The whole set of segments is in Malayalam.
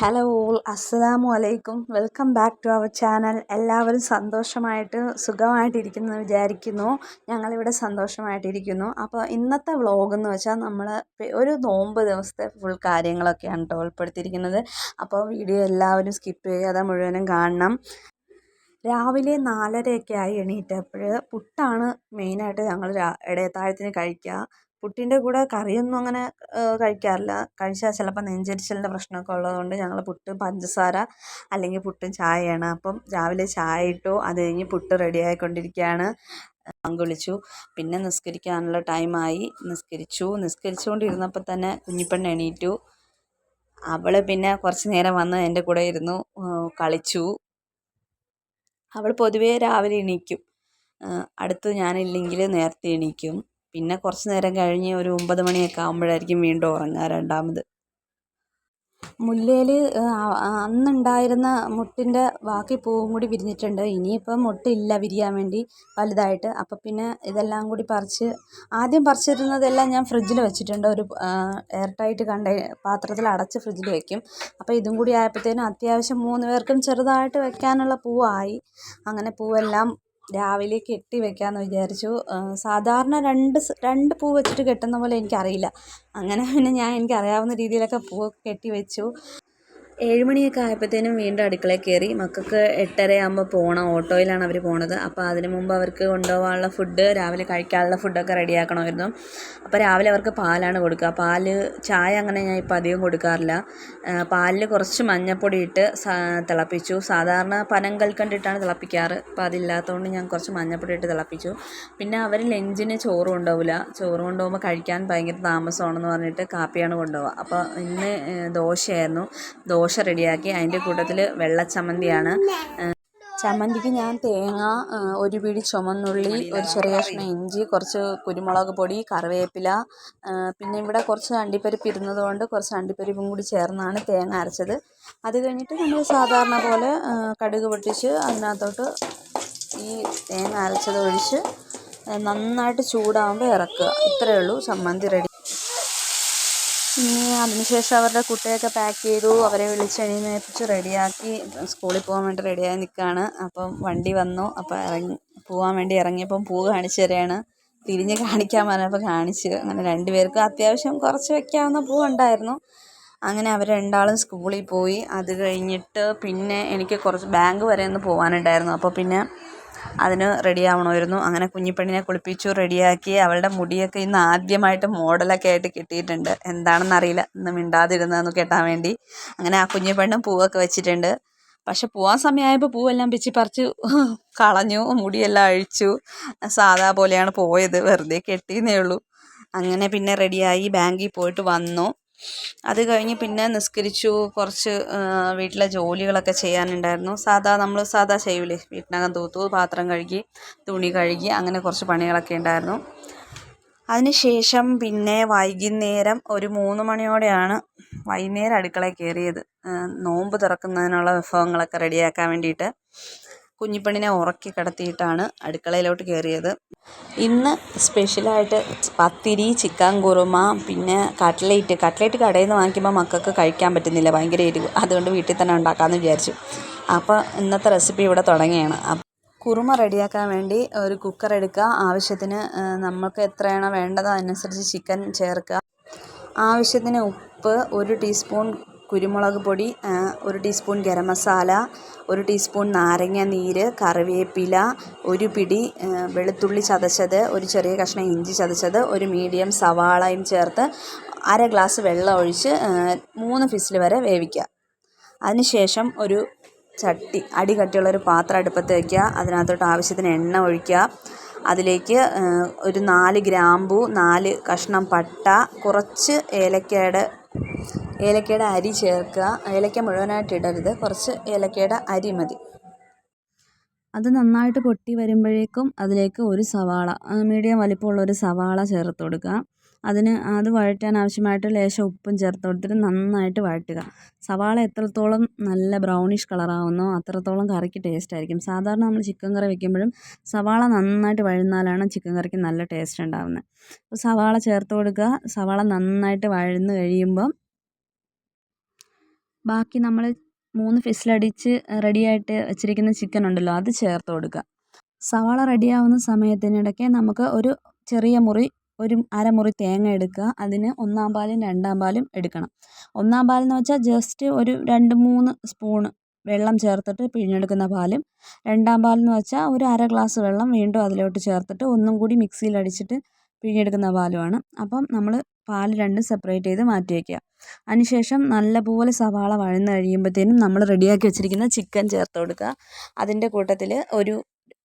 ഹലോ ഓൾ അസ്സലാമു അലൈക്കും. Welcome back to our channel. എല്ലാവരും സന്തോഷമായിട്ട് സുഖമായിട്ടിരിക്കുന്നു വിചാരിക്കുന്നു. ഞങ്ങളിവിടെ സന്തോഷമായിട്ടിരിക്കുന്നു. അപ്പോൾ ഇന്നത്തെ വ്ളോഗ് എന്ന് വെച്ചാൽ നമ്മൾ ഒരു നോമ്പ് ദിവസത്തെ ഫുൾ കാര്യങ്ങളൊക്കെയാണ് കേട്ടോ ഉൾപ്പെടുത്തിയിരിക്കുന്നത്. അപ്പോൾ വീഡിയോ എല്ലാവരും സ്കിപ്പ് ചെയ്യാതെ മുഴുവനും കാണണം. രാവിലെ 4:30 ആയി എണീറ്റപ്പോൾ പുട്ടാണ് മെയിനായിട്ട് ഞങ്ങൾ ഇടയത്താഴത്തിന് കഴിക്കുക. പുട്ടിൻ്റെ കൂടെ കറിയൊന്നും അങ്ങനെ കഴിക്കാറില്ല. കഴിച്ചാൽ ചിലപ്പോൾ നെഞ്ചരിച്ചിലിൻ്റെ പ്രശ്നമൊക്കെ ഉള്ളതുകൊണ്ട് ഞങ്ങൾ പുട്ട് പഞ്ചസാര അല്ലെങ്കിൽ പുട്ടും ചായയാണ്. അപ്പം രാവിലെ ചായ ഇട്ടു. അത് കഴിഞ്ഞ് പുട്ട് റെഡിയായിക്കൊണ്ടിരിക്കുകയാണ്. ബാങ്ക് വിളിച്ചു. പിന്നെ നിസ്കരിക്കാനുള്ള ടൈമായി. നിസ്കരിച്ചുകൊണ്ടിരുന്നപ്പോൾ തന്നെ കുഞ്ഞിപ്പെണ്ണ് എണീറ്റു. അവൾ പിന്നെ കുറച്ച് നേരം വന്ന് എൻ്റെ കൂടെ ഇരുന്നു കളിച്ചു. അവൾ പൊതുവേ രാവിലെ എണീക്കും. അടുത്ത് ഞാനില്ലെങ്കിൽ നേരത്തെ എണീക്കും. പിന്നെ കുറച്ച് നേരം കഴിഞ്ഞ് ഒരു 9 മണിയൊക്കെ ആകുമ്പോഴായിരിക്കും വീണ്ടും ഉറങ്ങുക രണ്ടാമത്. മുല്ലയിൽ അന്നുണ്ടായിരുന്ന മുട്ടിൻ്റെ ബാക്കി പൂവും കൂടി വിരിഞ്ഞിട്ടുണ്ട്. ഇനിയിപ്പം മുട്ടില്ല വിരിയാൻ വേണ്ടി വലുതായിട്ട്. അപ്പം പിന്നെ ഇതെല്ലാം കൂടി ആദ്യം പറിച്ചിരുന്നതെല്ലാം ഞാൻ ഫ്രിഡ്ജിൽ വെച്ചിട്ടുണ്ട്. ഒരു എയർ ടൈറ്റ് പാത്രത്തിൽ അടച്ച് ഫ്രിഡ്ജിൽ വെക്കും. അപ്പോൾ ഇതും കൂടി ആയപ്പോഴത്തേനും അത്യാവശ്യം 3 പേർക്കും ചെറുതായിട്ട് വെക്കാനുള്ള പൂവായി. അങ്ങനെ പൂവെല്ലാം രാവിലെ കെട്ടി വെക്കാമെന്ന് വിചാരിച്ചു. സാധാരണ രണ്ട് പൂ വെച്ചിട്ട് കെട്ടുന്ന പോലെ എനിക്കറിയില്ല. അങ്ങനെ പിന്നെ എനിക്കറിയാവുന്ന രീതിയിലൊക്കെ പൂ കെട്ടി വെച്ചു. 7 മണിയൊക്കെ ആയപ്പോഴത്തേനും വീണ്ടും അടുക്കളയിൽ കയറി. മക്കൾക്ക് 8:30 ആകുമ്പോൾ പോകണം. ഓട്ടോയിലാണ് അവർ പോണത്. അപ്പോൾ അതിന് മുമ്പ് അവർക്ക് കൊണ്ടുപോകാനുള്ള ഫുഡ്, രാവിലെ കഴിക്കാനുള്ള ഫുഡൊക്കെ റെഡിയാക്കണമായിരുന്നു. അപ്പോൾ രാവിലെ അവർക്ക് പാലാണ് കൊടുക്കുക. ചായ അങ്ങനെ ഞാൻ ഇപ്പോൾ അധികം കൊടുക്കാറില്ല. പാലിൽ കുറച്ച് മഞ്ഞൾപ്പൊടി ഇട്ട് തിളപ്പിച്ചു. സാധാരണ പനങ്കൽക്കണ്ടിട്ടാണ് തിളപ്പിക്കാറ്. അപ്പോൾ അതില്ലാത്തതുകൊണ്ട് ഞാൻ കുറച്ച് മഞ്ഞൾപ്പൊടി ഇട്ട് തിളപ്പിച്ചു. പിന്നെ അവർ ലഞ്ചിന് ചോറ് കൊണ്ടുപോകില്ല. ചോറ് കൊണ്ടുപോകുമ്പോൾ കഴിക്കാൻ ഭയങ്കര താമസമാണെന്ന് പറഞ്ഞിട്ട് കാപ്പിയാണ് കൊണ്ടുപോകുക. അപ്പോൾ ഇന്ന് ദോശയായിരുന്നു. ദോശ റെഡിയാക്കി. അതിൻ്റെ കൂട്ടത്തിൽ വെള്ളച്ചമ്മന്തിയാണ്. ചമ്മന്തിക്ക് ഞാൻ തേങ്ങ, ഒരു പിടി ചുമന്നുള്ളി, ഒരു ചെറിയ കഷ്ണം ഇഞ്ചി, കുറച്ച് കുരുമുളക് പൊടി, കറിവേപ്പില, പിന്നെ ഇവിടെ കുറച്ച് അണ്ടിപ്പരിപ്പ് ഇരുന്നതുകൊണ്ട് കുറച്ച് അണ്ടിപ്പരിപ്പും കൂടി ചേർന്നാണ് തേങ്ങ അരച്ചത്. അത് കഴിഞ്ഞിട്ട് നമ്മൾ സാധാരണ പോലെ കടുക് പൊട്ടിച്ച് അതിനകത്തോട്ട് ഈ തേങ്ങ അരച്ചത് ഒഴിച്ച് നന്നായിട്ട് ചൂടാകുമ്പോൾ ഇറക്കുക. ഇത്രയേ ഉള്ളൂ. ചമ്മന്തി റെഡി. പിന്നെ അതിനുശേഷം അവരുടെ കുട്ടിയൊക്കെ പാക്ക് ചെയ്തു. അവരെ വിളിച്ചെഴുന്നേൽപ്പിച്ച് റെഡിയാക്കി സ്കൂളിൽ പോകാൻ വേണ്ടി റെഡിയായി നിൽക്കുകയാണ്. അപ്പം വണ്ടി വന്നു. അപ്പോൾ പോകാൻ വേണ്ടി ഇറങ്ങിയപ്പം പൂ കാണിച്ചു തരികയാണ്. തിരിഞ്ഞ് കാണിക്കാൻ പറഞ്ഞപ്പോൾ കാണിച്ച്. അങ്ങനെ 2 പേർക്കും അത്യാവശ്യം കുറച്ച് വയ്ക്കാവുന്ന പൂ ഉണ്ടായിരുന്നു. അങ്ങനെ അവർ രണ്ടാളും സ്കൂളിൽ പോയി. അത് കഴിഞ്ഞിട്ട് പിന്നെ എനിക്ക് കുറച്ച് ബാങ്ക് വരെ ഒന്ന് പോകാനുണ്ടായിരുന്നു. അപ്പോൾ പിന്നെ അതിന് റെഡി ആവണമായിരുന്നു. അങ്ങനെ കുഞ്ഞിപ്പെണ്ണിനെ കുളിപ്പിച്ചു, റെഡിയാക്കി. അവളുടെ മുടിയൊക്കെ ഇന്ന് ആദ്യമായിട്ട് മോഡലൊക്കെ ആയിട്ട് കിട്ടിയിട്ടുണ്ട്. എന്താണെന്നറിയില്ല, ഇന്ന് മിണ്ടാതിരുന്നതെന്ന് കെട്ടാൻ വേണ്ടി. അങ്ങനെ ആ കുഞ്ഞിപ്പെണ്ണും പൂവൊക്കെ വെച്ചിട്ടുണ്ട്. പക്ഷെ പോകാൻ സമയമായപ്പോൾ പൂവെല്ലാം പിച്ചി പറിച്ച് കളഞ്ഞു. മുടിയെല്ലാം അഴിച്ചു. സാധാ പോലെയാണ് പോയത്. വെറുതെ കെട്ടിയെന്നേ ഉള്ളൂ. അങ്ങനെ പിന്നെ റെഡിയായി ബാങ്കിൽ പോയിട്ട് വന്നു. അത് കഴിഞ്ഞ് പിന്നെ നിസ്കരിച്ചു. കുറച്ച് വീട്ടിലെ ജോലികളൊക്കെ ചെയ്യാനുണ്ടായിരുന്നു. നമ്മൾ സാധാ ചെയ്യൂലേ, വീട്ടിനകം തൂത്തു, പാത്രം കഴുകി, തുണി കഴുകി, അങ്ങനെ കുറച്ച് പണികളൊക്കെ ഉണ്ടായിരുന്നു. അതിനുശേഷം പിന്നെ വൈകുന്നേരം ഒരു 3 മണിയോടെയാണ് വൈകുന്നേരം അടുക്കളയിൽ കയറിയത്. നോമ്പ് തുറക്കുന്നതിനുള്ള വിഭവങ്ങളൊക്കെ റെഡിയാക്കാൻ വേണ്ടിയിട്ട്. കുഞ്ഞിപ്പെണ്ണിനെ ഉറക്കി കിടത്തിയിട്ടാണ് അടുക്കളയിലോട്ട് കയറിയത്. ഇന്ന് സ്പെഷ്യലായിട്ട് പത്തിരി, ചിക്കൻ കുറുമ, പിന്നെ കട്ട്ലേറ്റ് കടയിൽ നിന്ന് വാങ്ങിക്കുമ്പോൾ മക്കൾക്ക് കഴിക്കാൻ പറ്റുന്നില്ല, ഭയങ്കര എരിവ്. അതുകൊണ്ട് വീട്ടിൽ തന്നെ ഉണ്ടാക്കാമെന്ന് വിചാരിച്ചു. അപ്പോൾ ഇന്നത്തെ റെസിപ്പി ഇവിടെ തുടങ്ങിയാണ്. കുറുമ റെഡിയാക്കാൻ വേണ്ടി ഒരു കുക്കർ എടുക്കുക. ആവശ്യത്തിന് നമുക്ക് എത്രയാണോ വേണ്ടത് അതിനനുസരിച്ച് ചിക്കൻ ചേർക്കുക. ആവശ്യത്തിന് ഉപ്പ്, 1 ടീസ്പൂൺ കുരുമുളക് പൊടി, 1 ടീസ്പൂൺ ഗരം മസാല, 1 ടീസ്പൂൺ നാരങ്ങ നീര്, കറിവേപ്പില, 1 പിടി വെളുത്തുള്ളി ചതച്ചത്, ഒരു ചെറിയ കഷ്ണം ഇഞ്ചി ചതച്ചത്, ഒരു മീഡിയം സവാളയും ചേർത്ത് 1/2 ഗ്ലാസ് വെള്ളം ഒഴിച്ച് 3 വിസിൽ വരെ വേവിക്കുക. അതിനുശേഷം ഒരു ചട്ടി, അടി കട്ടിയുള്ളൊരു പാത്രം അടുപ്പത്ത് വയ്ക്കുക. അതിനകത്തോട്ട് ആവശ്യത്തിന് എണ്ണ ഒഴിക്കുക. അതിലേക്ക് ഒരു 4 ഗ്രാമ്പൂ, 4 കഷ്ണം പട്ട, കുറച്ച് ഏലക്കയുടെ അരി ചേർക്കുക. ഏലക്ക മുഴുവനായിട്ട് ഇടരുത്, കുറച്ച് ഏലക്കയുടെ അരി മതി. അത് നന്നായിട്ട് പൊട്ടി വരുമ്പോഴേക്കും അതിലേക്ക് ഒരു സവാള, മീഡിയം വലിപ്പമുള്ളൊരു സവാള ചേർത്ത് കൊടുക്കുക. അത് വഴറ്റാൻ ആവശ്യമായിട്ട് ലേശം ഉപ്പും ചേർത്ത് കൊടുത്തിട്ട് നന്നായിട്ട് വഴറ്റുക. സവാള എത്രത്തോളം നല്ല ബ്രൗണിഷ് കളറാവുന്നോ അത്രത്തോളം കറിക്ക് ടേസ്റ്റ് ആയിരിക്കും. സാധാരണ നമ്മൾ ചിക്കൻ കറി വയ്ക്കുമ്പോഴും സവാള നന്നായിട്ട് വഴന്നാലാണ് ചിക്കൻ കറിക്ക് നല്ല ടേസ്റ്റ് ഉണ്ടാകുന്നത്. അപ്പോൾ സവാള ചേർത്ത് കൊടുക്കുക. സവാള നന്നായിട്ട് വഴന്ന് കഴിയുമ്പം ബാക്കി നമ്മൾ 3 ഫിസിലടിച്ച് റെഡിയായിട്ട് വെച്ചിരിക്കുന്ന ചിക്കൻ ഉണ്ടല്ലോ അത് ചേർത്ത് കൊടുക്കുക. സവാള റെഡിയാവുന്ന സമയത്തിനിടയ്ക്ക് നമുക്ക് ഒരു ചെറിയ മുറി ഒരു അരമുറി തേങ്ങ എടുക്കുക. അതിന് 1-ാം പാലും 2-ാം പാലും എടുക്കണം. 1-ാം പാലെന്ന് വെച്ചാൽ ജസ്റ്റ് ഒരു 2-3 സ്പൂണ് വെള്ളം ചേർത്തിട്ട് പിഴിഞ്ഞെടുക്കുന്ന പാലും, 2-ാം പാലെന്ന് വെച്ചാൽ ഒരു അര ഗ്ലാസ് വെള്ളം വീണ്ടും അതിലോട്ട് ചേർത്തിട്ട് ഒന്നും കൂടി മിക്സിയിൽ അടിച്ചിട്ട് പിഴിഞ്ഞെടുക്കുന്ന പാലുമാണ്. അപ്പം നമ്മൾ പാൽ രണ്ടും സെപ്പറേറ്റ് ചെയ്ത് മാറ്റി വയ്ക്കുക. അതിനുശേഷം നല്ലപോലെ സവാള വഴന്ന് കഴിയുമ്പോഴത്തേനും നമ്മൾ റെഡിയാക്കി വെച്ചിരിക്കുന്ന ചിക്കൻ ചേർത്ത് കൊടുക്കുക. അതിൻ്റെ കൂട്ടത്തിൽ ഒരു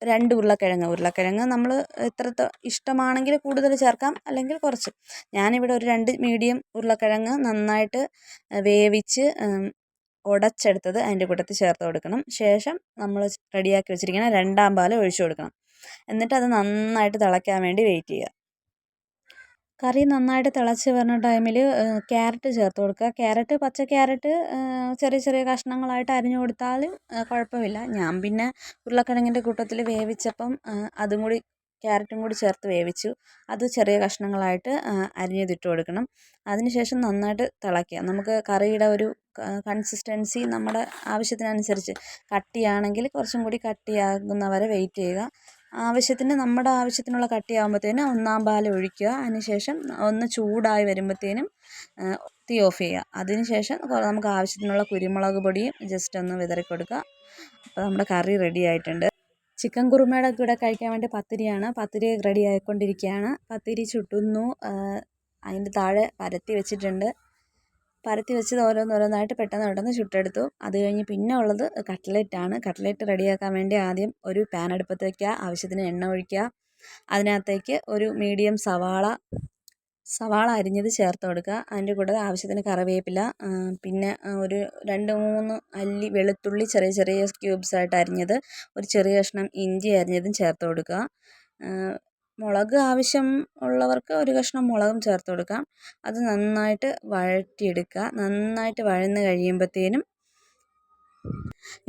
2 ഉരുളക്കിഴങ്ങ് നമ്മൾ എത്ര ഇഷ്ടമാണെങ്കിൽ കൂടുതൽ ചേർക്കാം, അല്ലെങ്കിൽ കുറച്ച്. ഞാനിവിടെ ഒരു 2 മീഡിയം ഉരുളക്കിഴങ്ങ് നന്നായിട്ട് വേവിച്ച് ഉടച്ചെടുത്തത് അതിൻ്റെ കൂട്ടത്തിൽ ചേർത്ത് കൊടുക്കണം. ശേഷം നമ്മൾ റെഡിയാക്കി വെച്ചിരിക്കുന്ന 2-ാം പാൽ ഒഴിച്ചു കൊടുക്കണം. എന്നിട്ട് അത് നന്നായിട്ട് തിളയ്ക്കാൻ വേണ്ടി വെയിറ്റ് ചെയ്യുക. കറി നന്നായിട്ട് തിളച്ച് വരുന്ന ടൈമിൽ ക്യാരറ്റ് ചേർത്ത് കൊടുക്കുക. പച്ച ക്യാരറ്റ് ചെറിയ ചെറിയ കഷ്ണങ്ങളായിട്ട് അരിഞ്ഞു കൊടുത്താൽ കുഴപ്പമില്ല. ഞാൻ പിന്നെ ഉരുളക്കിഴങ്ങിൻ്റെ കൂട്ടത്തിൽ വേവിച്ചപ്പം അതും കൂടി ക്യാരറ്റും കൂടി ചേർത്ത് വേവിച്ചു. അത് ചെറിയ കഷ്ണങ്ങളായിട്ട് അരിഞ്ഞതിട്ട് കൊടുക്കണം. അതിനുശേഷം നന്നായിട്ട് തിളയ്ക്കുക. നമുക്ക് കറിയുടെ ഒരു കൺസിസ്റ്റൻസി നമ്മുടെ ആവശ്യത്തിനനുസരിച്ച്, കട്ടിയാണെങ്കിൽ കുറച്ചും കൂടി കട്ടിയാകുന്നവരെ വെയിറ്റ് ചെയ്യുക. നമ്മുടെ ആവശ്യത്തിനുള്ള കട്ടിയാകുമ്പോഴത്തേനും 1-ാം പാൽ ഒഴിക്കുക. അതിനുശേഷം ഒന്ന് ചൂടായി വരുമ്പോഴത്തേനും തീ ഓഫ് ചെയ്യുക. അതിനുശേഷം നമുക്ക് ആവശ്യത്തിനുള്ള കുരുമുളക് പൊടിയും ജസ്റ്റ് ഒന്ന് വിതറി കൊടുക്കുക. അപ്പോൾ നമ്മുടെ കറി റെഡി ആയിട്ടുണ്ട്. ചിക്കൻ കുറുമയുടെ കൂടെ കഴിക്കാൻ വേണ്ടി പത്തിരി റെഡി ആയിക്കൊണ്ടിരിക്കുകയാണ്. പത്തിരി ചുട്ടുന്നു. അതിൻ്റെ താഴെ പരത്തി വെച്ചിട്ടുണ്ട്. പരത്തി വെച്ചത് ഓരോന്നോരോന്നായിട്ട് പെട്ടെന്ന് ചുട്ടെടുത്തു. അത് കഴിഞ്ഞ് പിന്നെ ഉള്ളത് കട്ട്ലറ്റാണ്. കട്ട്ലറ്റ് റെഡിയാക്കാൻ വേണ്ടി ആദ്യം ഒരു പാൻ അടുപ്പത്ത് വയ്ക്കുക. ആവശ്യത്തിന് എണ്ണ ഒഴിക്കുക. അതിനകത്തേക്ക് ഒരു മീഡിയം സവാള അരിഞ്ഞത് ചേർത്ത് കൊടുക്കുക. അതിൻ്റെ കൂടെ ആവശ്യത്തിന് കറിവേപ്പില, പിന്നെ ഒരു 2-3 അല്ലി വെളുത്തുള്ളി ചെറിയ ചെറിയ ക്യൂബ്സായിട്ട് അരിഞ്ഞത്, ഒരു ചെറിയ കഷ്ണം ഇഞ്ചി അരിഞ്ഞതും ചേർത്ത് കൊടുക്കുക. മുളക് ആവശ്യം ഉള്ളവർക്ക് ഒരു കഷ്ണം മുളകും ചേർത്ത് കൊടുക്കാം. അത് നന്നായിട്ട് വഴറ്റിയെടുക്കുക. നന്നായിട്ട് വഴന്ന് കഴിയുമ്പോഴത്തേനും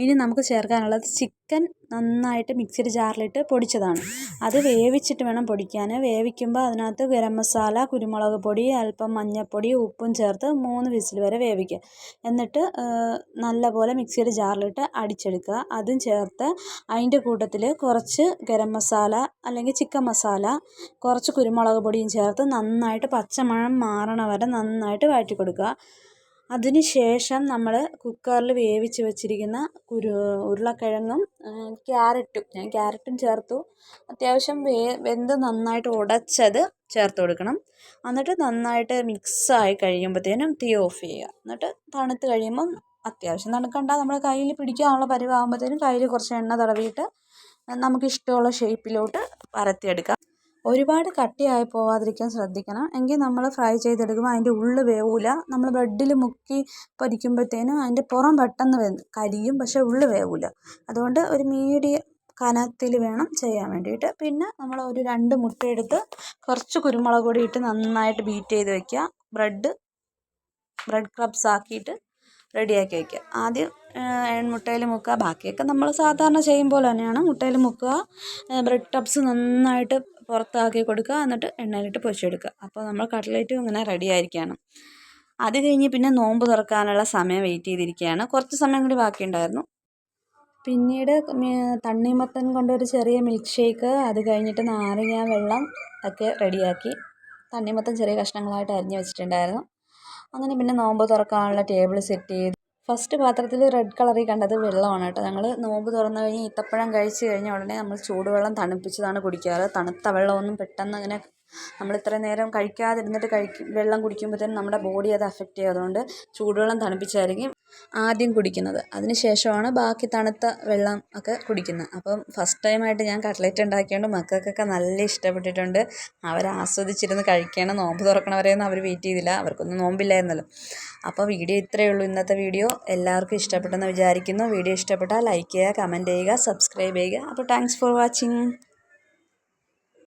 ഇനി നമുക്ക് ചേർക്കാനുള്ളത് ചിക്കൻ നന്നായിട്ട് മിക്സിയുടെ ജാറിലിട്ട് പൊടിച്ചതാണ്. അത് വേവിച്ചിട്ട് വേണം പൊടിക്കാൻ. വേവിക്കുമ്പോൾ അതിനകത്ത് ഗരം മസാല, കുരുമുളക് പൊടി, അല്പം മഞ്ഞൾപ്പൊടി, ഉപ്പും ചേർത്ത് 3 വിസിൽ വരെ വേവിക്കുക. എന്നിട്ട് നല്ലപോലെ മിക്സിയുടെ ജാറിലിട്ട് അടിച്ചെടുക്കുക. അതും ചേർത്ത് അതിൻ്റെ കൂട്ടത്തിൽ കുറച്ച് ഗരം മസാല അല്ലെങ്കിൽ ചിക്കൻ മസാല, കുറച്ച് കുരുമുളക് പൊടിയും ചേർത്ത് നന്നായിട്ട് പച്ചമണം മാറണ വരെ നന്നായിട്ട് വഴറ്റി കൊടുക്കുക. അതിന് ശേഷം നമ്മൾ കുക്കറിൽ വേവിച്ച് വെച്ചിരിക്കുന്ന ഉരുളക്കിഴങ്ങും ഞാൻ ക്യാരറ്റും ചേർത്തു. അത്യാവശ്യം വെന്ത് നന്നായിട്ട് ഉടച്ചത് ചേർത്ത് കൊടുക്കണം. എന്നിട്ട് നന്നായിട്ട് മിക്സായി കഴിയുമ്പോഴത്തേനും തീ ഓഫ് ചെയ്യുക. എന്നിട്ട് തണുത്ത് കഴിയുമ്പം, അത്യാവശ്യം തണുക്കണ്ട, നമ്മുടെ കയ്യിൽ പിടിക്കാനുള്ള പരുവാകുമ്പോഴത്തേനും കയ്യിൽ കുറച്ച് എണ്ണ തടവിയിട്ട് നമുക്കിഷ്ടമുള്ള ഷേപ്പിലോട്ട് പരത്തിയെടുക്കാം. ഒരുപാട് കട്ടിയായി പോവാതിരിക്കാൻ ശ്രദ്ധിക്കണം. എങ്കിൽ നമ്മൾ ഫ്രൈ ചെയ്തെടുക്കുമ്പോൾ അതിൻ്റെ ഉള്ളിൽ വേവില്ല. നമ്മൾ ബ്രെഡിൽ മുക്കി പൊരിക്കുമ്പോഴത്തേനും അതിൻ്റെ പുറം പെട്ടെന്ന് കരിയും, പക്ഷേ ഉള്ളിൽ വേവില്ല. അതുകൊണ്ട് ഒരു മീഡിയം കനത്തിൽ വേണം ചെയ്യാൻ വേണ്ടിയിട്ട്. പിന്നെ നമ്മൾ ഒരു 2 മുട്ടയെടുത്ത് കുറച്ച് കുരുമുളക് പൊടി ഇട്ട് നന്നായിട്ട് ബീറ്റ് ചെയ്ത് വയ്ക്കുക. ബ്രെഡ് ക്രബ്സ് ആക്കിയിട്ട് റെഡിയാക്കി വയ്ക്കുക. ആദ്യം മുട്ടയിൽ മുക്കുക. ബാക്കിയൊക്കെ നമ്മൾ സാധാരണ ചെയ്യും പോലെ തന്നെയാണ്. മുട്ടയിൽ മുക്കുക, ബ്രെഡ് ക്രബ്സ് നന്നായിട്ട് പുറത്താക്കി കൊടുക്കുക. എന്നിട്ട് എണ്ണയിലിട്ട് പൊരിച്ചെടുക്കുക. അപ്പോൾ നമ്മൾ കട്ട്ലേറ്റും ഇങ്ങനെ റെഡി ആയിരിക്കുകയാണ്. അത് കഴിഞ്ഞ് പിന്നെ നോമ്പ് തുറക്കാനുള്ള സമയം വെയിറ്റ് ചെയ്തിരിക്കുകയാണ്. കുറച്ച് സമയം കൂടി ബാക്കിയുണ്ടായിരുന്നു. പിന്നീട് തണ്ണിമത്തൻ കൊണ്ടൊരു ചെറിയ മിൽക്ക് ഷേക്ക്, അത് കഴിഞ്ഞിട്ട് നാരങ്ങ വെള്ളം ഒക്കെ റെഡിയാക്കി. തണ്ണിമത്തൻ ചെറിയ കഷ്ണങ്ങളായിട്ട് അരിഞ്ഞ് വെച്ചിട്ടുണ്ടായിരുന്നു. അങ്ങനെ പിന്നെ നോമ്പ് തുറക്കാനുള്ള ടേബിൾ സെറ്റ് ചെയ്ത്, ഫസ്റ്റ് പാത്രത്തിൽ റെഡ് കളറിൽ കണ്ടത് വെള്ളമാണ് കേട്ടോ. ഞങ്ങൾ നോമ്പ് തുറന്നു കഴിഞ്ഞ് ഈത്തപ്പഴം കഴിച്ച് കഴിഞ്ഞ ഉടനെ നമ്മൾ ചൂടുവെള്ളം തണുപ്പിച്ചതാണ് കുടിക്കാറ്. തണുത്ത വെള്ളമൊന്നും പെട്ടെന്ന് അങ്ങനെ നമ്മൾ ഇത്രയും നേരം കഴിക്കാതിരുന്നിട്ട് വെള്ളം കുടിക്കുമ്പോഴത്തേനും നമ്മുടെ ബോഡി അത് അഫക്റ്റ് ചെയ്യും. അതുകൊണ്ട് ചൂടുവെള്ളം തണുപ്പിച്ചായിരിക്കും ആദ്യം കുടിക്കുന്നത്. അതിന് ശേഷമാണ് ബാക്കി തണുത്ത വെള്ളം ഒക്കെ കുടിക്കുന്നത്. അപ്പം ഫസ്റ്റ് ടൈമായിട്ട് ഞാൻ കട്ട്ലറ്റ് ഉണ്ടാക്കിയതുകൊണ്ട് മക്കൾക്കൊക്കെ നല്ല ഇഷ്ടപ്പെട്ടിട്ടുണ്ട്. അവർ ആസ്വദിച്ചിരുന്ന് കഴിക്കണം. നോമ്പ് തുറക്കണവരെയൊന്നും അവർ വെയിറ്റ് ചെയ്തില്ല, അവർക്കൊന്നും നോമ്പില്ലായിരുന്നല്ലോ. അപ്പോൾ വീഡിയോ ഇത്രയേ ഉള്ളൂ. ഇന്നത്തെ വീഡിയോ എല്ലാവർക്കും ഇഷ്ടപ്പെട്ടെന്ന് വിചാരിക്കുന്നു. വീഡിയോ ഇഷ്ടപ്പെട്ടാൽ ലൈക്ക് ചെയ്യുക, കമൻറ്റ് ചെയ്യുക, സബ്സ്ക്രൈബ് ചെയ്യുക. അപ്പോൾ താങ്ക്സ് ഫോർ വാച്ചിങ്.